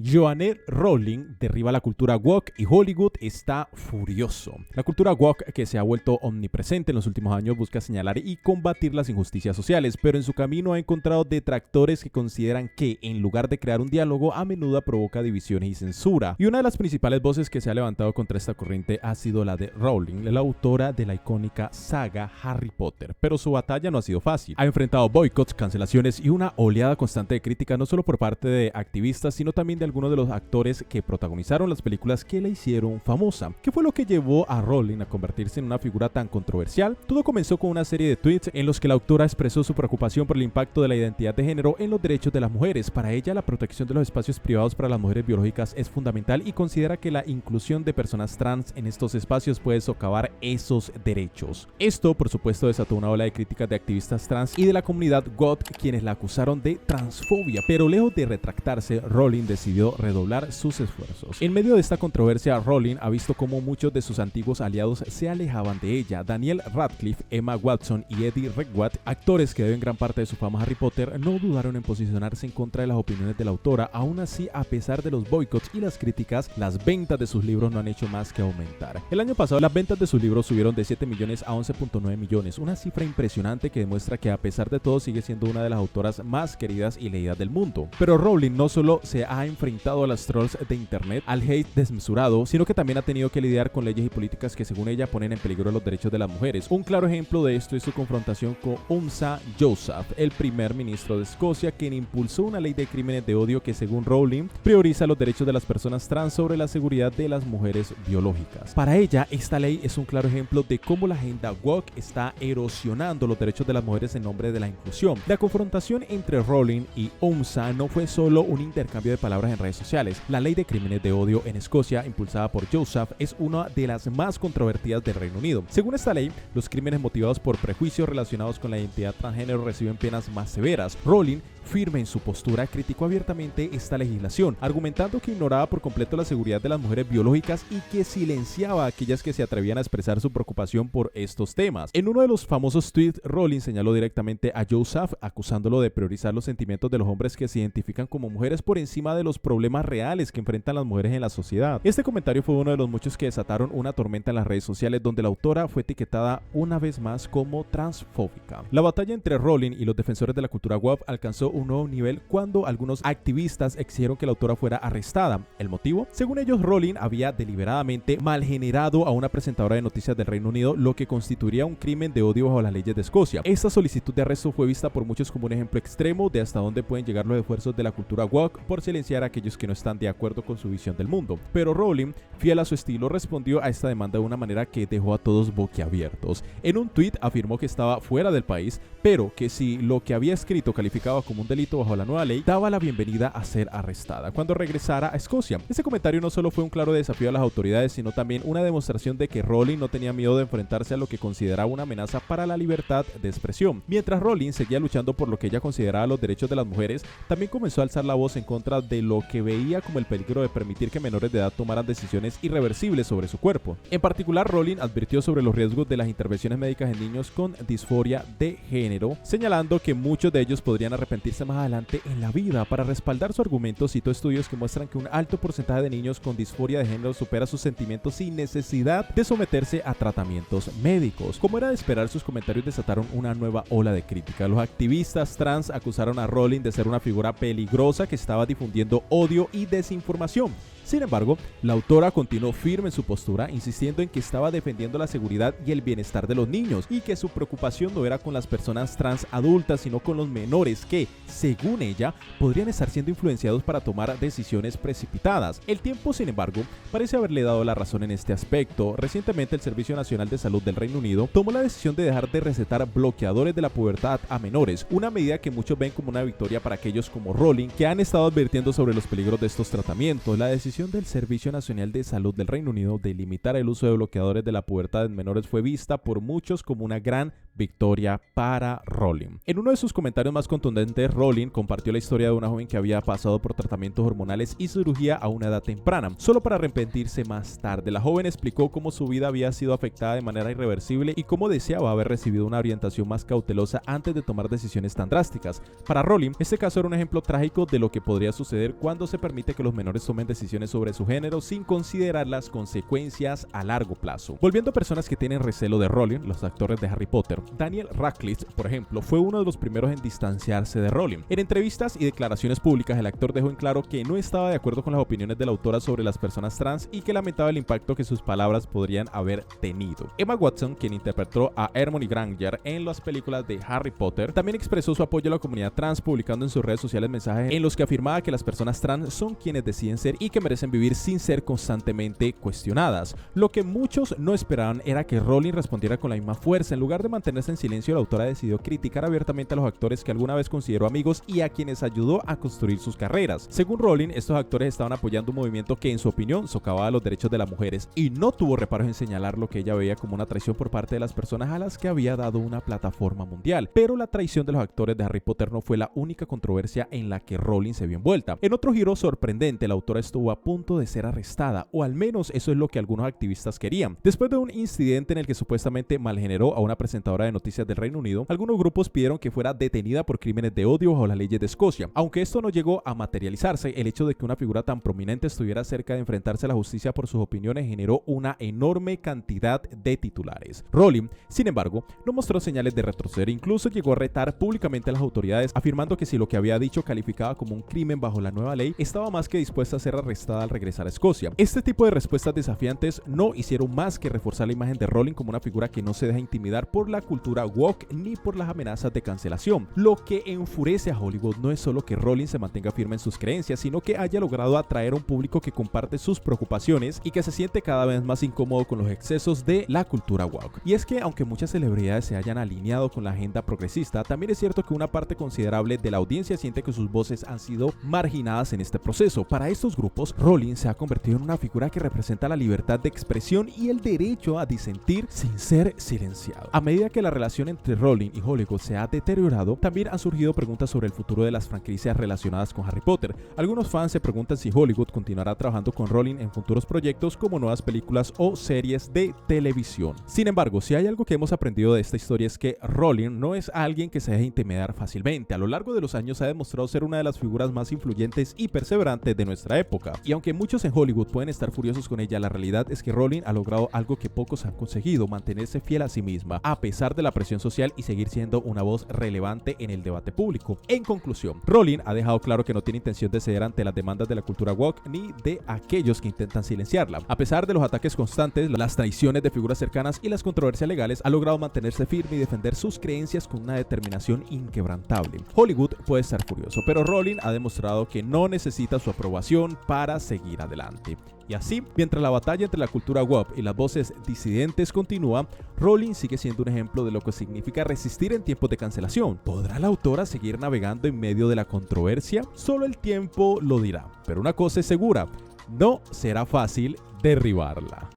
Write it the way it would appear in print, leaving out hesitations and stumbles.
Joanne Rowling derriba la cultura woke y Hollywood está furioso. La cultura woke, que se ha vuelto omnipresente en los últimos años, busca señalar y combatir las injusticias sociales, pero en su camino ha encontrado detractores que consideran que, en lugar de crear un diálogo, a menudo provoca divisiones y censura. Y una de las principales voces que se ha levantado contra esta corriente ha sido la de Rowling, la autora de la icónica saga Harry Potter. Pero su batalla no ha sido fácil. Ha enfrentado boicots, cancelaciones y una oleada constante de crítica, no solo por parte de activistas, sino también de algunos de los actores que protagonizaron las películas que la hicieron famosa. ¿Qué fue lo que llevó a Rowling a convertirse en una figura tan controversial? Todo comenzó con una serie de tweets en los que la autora expresó su preocupación por el impacto de la identidad de género en los derechos de las mujeres. Para ella, la protección de los espacios privados para las mujeres biológicas es fundamental y considera que la inclusión de personas trans en estos espacios puede socavar esos derechos. Esto, por supuesto, desató una ola de críticas de activistas trans y de la comunidad woke, quienes la acusaron de transfobia, pero lejos de retractarse, Rowling decidió redoblar sus esfuerzos. En medio de esta controversia, Rowling ha visto cómo muchos de sus antiguos aliados se alejaban de ella. Daniel Radcliffe, Emma Watson y Eddie Redmayne, actores que deben gran parte de su fama a Harry Potter, no dudaron en posicionarse en contra de las opiniones de la autora. Aún así, a pesar de los boicots y las críticas, las ventas de sus libros no han hecho más que aumentar. El año pasado, las ventas de sus libros subieron de 7 millones a 11.9 millones, una cifra impresionante que demuestra que a pesar de todo sigue siendo una de las autoras más queridas y leídas del mundo. Pero Rowling no solo se ha enfrentado a las trolls de internet, al hate desmesurado, sino que también ha tenido que lidiar con leyes y políticas que, según ella, ponen en peligro los derechos de las mujeres. Un claro ejemplo de esto es su confrontación con Umsa Joseph, el primer ministro de Escocia, quien impulsó una ley de crímenes de odio que, según Rowling, prioriza los derechos de las personas trans sobre la seguridad de las mujeres biológicas. Para ella, esta ley es un claro ejemplo de cómo la agenda woke está erosionando los derechos de las mujeres en nombre de la inclusión. La confrontación entre Rowling y Umsa no fue solo un intercambio de palabras en redes sociales. La ley de crímenes de odio en Escocia, impulsada por Joseph, es una de las más controvertidas del Reino Unido. Según esta ley, los crímenes motivados por prejuicios relacionados con la identidad transgénero reciben penas más severas. Rowling, firme en su postura, criticó abiertamente esta legislación, argumentando que ignoraba por completo la seguridad de las mujeres biológicas y que silenciaba a aquellas que se atrevían a expresar su preocupación por estos temas. En uno de los famosos tweets, Rowling señaló directamente a Joseph, acusándolo de priorizar los sentimientos de los hombres que se identifican como mujeres por encima de los problemas reales que enfrentan las mujeres en la sociedad. Este comentario fue uno de los muchos que desataron una tormenta en las redes sociales, donde la autora fue etiquetada una vez más como transfóbica. La batalla entre Rowling y los defensores de la cultura woke alcanzó un nuevo nivel cuando algunos activistas exigieron que la autora fuera arrestada. ¿El motivo? Según ellos, Rowling había deliberadamente malgenerado a una presentadora de noticias del Reino Unido, lo que constituiría un crimen de odio bajo las leyes de Escocia. Esta solicitud de arresto fue vista por muchos como un ejemplo extremo de hasta dónde pueden llegar los esfuerzos de la cultura woke por silenciar a aquellos que no están de acuerdo con su visión del mundo. Pero Rowling, fiel a su estilo, respondió a esta demanda de una manera que dejó a todos boquiabiertos. En un tuit afirmó que estaba fuera del país, pero que si lo que había escrito calificaba como un delito bajo la nueva ley, daba la bienvenida a ser arrestada cuando regresara a Escocia. Este comentario no solo fue un claro desafío a las autoridades, sino también una demostración de que Rowling no tenía miedo de enfrentarse a lo que consideraba una amenaza para la libertad de expresión. Mientras Rowling seguía luchando por lo que ella consideraba los derechos de las mujeres, también comenzó a alzar la voz en contra de lo que veía como el peligro de permitir que menores de edad tomaran decisiones irreversibles sobre su cuerpo. En particular, Rowling advirtió sobre los riesgos de las intervenciones médicas en niños con disforia de género, señalando que muchos de ellos podrían arrepentirse más adelante en la vida. Para respaldar su argumento, citó estudios que muestran que un alto porcentaje de niños con disforia de género supera sus sentimientos sin necesidad de someterse a tratamientos médicos. Como era de esperar, sus comentarios desataron una nueva ola de crítica. Los activistas trans acusaron a Rowling de ser una figura peligrosa que estaba difundiendo odio y desinformación. Sin embargo, la autora continuó firme en su postura, insistiendo en que estaba defendiendo la seguridad y el bienestar de los niños y que su preocupación no era con las personas trans adultas, sino con los menores que, según ella, podrían estar siendo influenciados para tomar decisiones precipitadas. El tiempo, sin embargo, parece haberle dado la razón en este aspecto. Recientemente, el Servicio Nacional de Salud del Reino Unido tomó la decisión de dejar de recetar bloqueadores de la pubertad a menores, una medida que muchos ven como una victoria para aquellos como Rowling, que han estado advirtiendo sobre los peligros de estos tratamientos. La decisión del Servicio Nacional de Salud del Reino Unido de limitar el uso de bloqueadores de la pubertad en menores fue vista por muchos como una gran victoria para Rowling. En uno de sus comentarios más contundentes, Rowling compartió la historia de una joven que había pasado por tratamientos hormonales y cirugía a una edad temprana, solo para arrepentirse más tarde. La joven explicó cómo su vida había sido afectada de manera irreversible y cómo deseaba haber recibido una orientación más cautelosa antes de tomar decisiones tan drásticas. Para Rowling, este caso era un ejemplo trágico de lo que podría suceder cuando se permite que los menores tomen decisiones sobre su género sin considerar las consecuencias a largo plazo. Volviendo a personas que tienen recelo de Rowling, los actores de Harry Potter, Daniel Radcliffe, por ejemplo, fue uno de los primeros en distanciarse de Rowling. En entrevistas y declaraciones públicas, el actor dejó en claro que no estaba de acuerdo con las opiniones de la autora sobre las personas trans y que lamentaba el impacto que sus palabras podrían haber tenido. Emma Watson, quien interpretó a Hermione Granger en las películas de Harry Potter, también expresó su apoyo a la comunidad trans, publicando en sus redes sociales mensajes en los que afirmaba que las personas trans son quienes deciden ser y que merecen vivir sin ser constantemente cuestionadas. Lo que muchos no esperaban era que Rowling respondiera con la misma fuerza. En lugar de mantenerse en silencio, la autora decidió criticar abiertamente a los actores que alguna vez consideró amigos y a quienes ayudó a construir sus carreras. Según Rowling, estos actores estaban apoyando un movimiento que en su opinión socavaba los derechos de las mujeres y no tuvo reparos en señalar lo que ella veía como una traición por parte de las personas a las que había dado una plataforma mundial. Pero la traición de los actores de Harry Potter no fue la única controversia en la que Rowling se vio envuelta. En otro giro sorprendente, la autora estuvo a punto de ser arrestada, o al menos eso es lo que algunos activistas querían. Después de un incidente en el que supuestamente malgeneró a una presentadora de noticias del Reino Unido, algunos grupos pidieron que fuera detenida por crímenes de odio bajo las leyes de Escocia. Aunque esto no llegó a materializarse, el hecho de que una figura tan prominente estuviera cerca de enfrentarse a la justicia por sus opiniones generó una enorme cantidad de titulares. Rowling, sin embargo, no mostró señales de retroceder, incluso llegó a retar públicamente a las autoridades, afirmando que si lo que había dicho calificaba como un crimen bajo la nueva ley, estaba más que dispuesta a ser arrestada al regresar a Escocia. Este tipo de respuestas desafiantes no hicieron más que reforzar la imagen de Rowling como una figura que no se deja intimidar por la cultura woke ni por las amenazas de cancelación. Lo que enfurece a Hollywood no es solo que Rowling se mantenga firme en sus creencias, sino que haya logrado atraer a un público que comparte sus preocupaciones y que se siente cada vez más incómodo con los excesos de la cultura woke. Y es que aunque muchas celebridades se hayan alineado con la agenda progresista, también es cierto que una parte considerable de la audiencia siente que sus voces han sido marginadas en este proceso. Para estos grupos, Rowling se ha convertido en una figura que representa la libertad de expresión y el derecho a disentir sin ser silenciado. A medida que la relación entre Rowling y Hollywood se ha deteriorado, también han surgido preguntas sobre el futuro de las franquicias relacionadas con Harry Potter. Algunos fans se preguntan si Hollywood continuará trabajando con Rowling en futuros proyectos como nuevas películas o series de televisión. Sin embargo, si hay algo que hemos aprendido de esta historia es que Rowling no es alguien que se deje intimidar fácilmente. A lo largo de los años ha demostrado ser una de las figuras más influyentes y perseverantes de nuestra época. Y aunque muchos en Hollywood pueden estar furiosos con ella, la realidad es que Rowling ha logrado algo que pocos han conseguido: mantenerse fiel a sí misma, a pesar de la presión social, y seguir siendo una voz relevante en el debate público. En conclusión, Rowling ha dejado claro que no tiene intención de ceder ante las demandas de la cultura woke ni de aquellos que intentan silenciarla. A pesar de los ataques constantes, las traiciones de figuras cercanas y las controversias legales, ha logrado mantenerse firme y defender sus creencias con una determinación inquebrantable. Hollywood puede estar furioso, pero Rowling ha demostrado que no necesita su aprobación para seguir adelante. Y así, mientras la batalla entre la cultura woke y las voces disidentes continúa, Rowling sigue siendo un ejemplo de lo que significa resistir en tiempos de cancelación. ¿Podrá la autora seguir navegando en medio de la controversia? Solo el tiempo lo dirá. Pero una cosa es segura: no será fácil derribarla.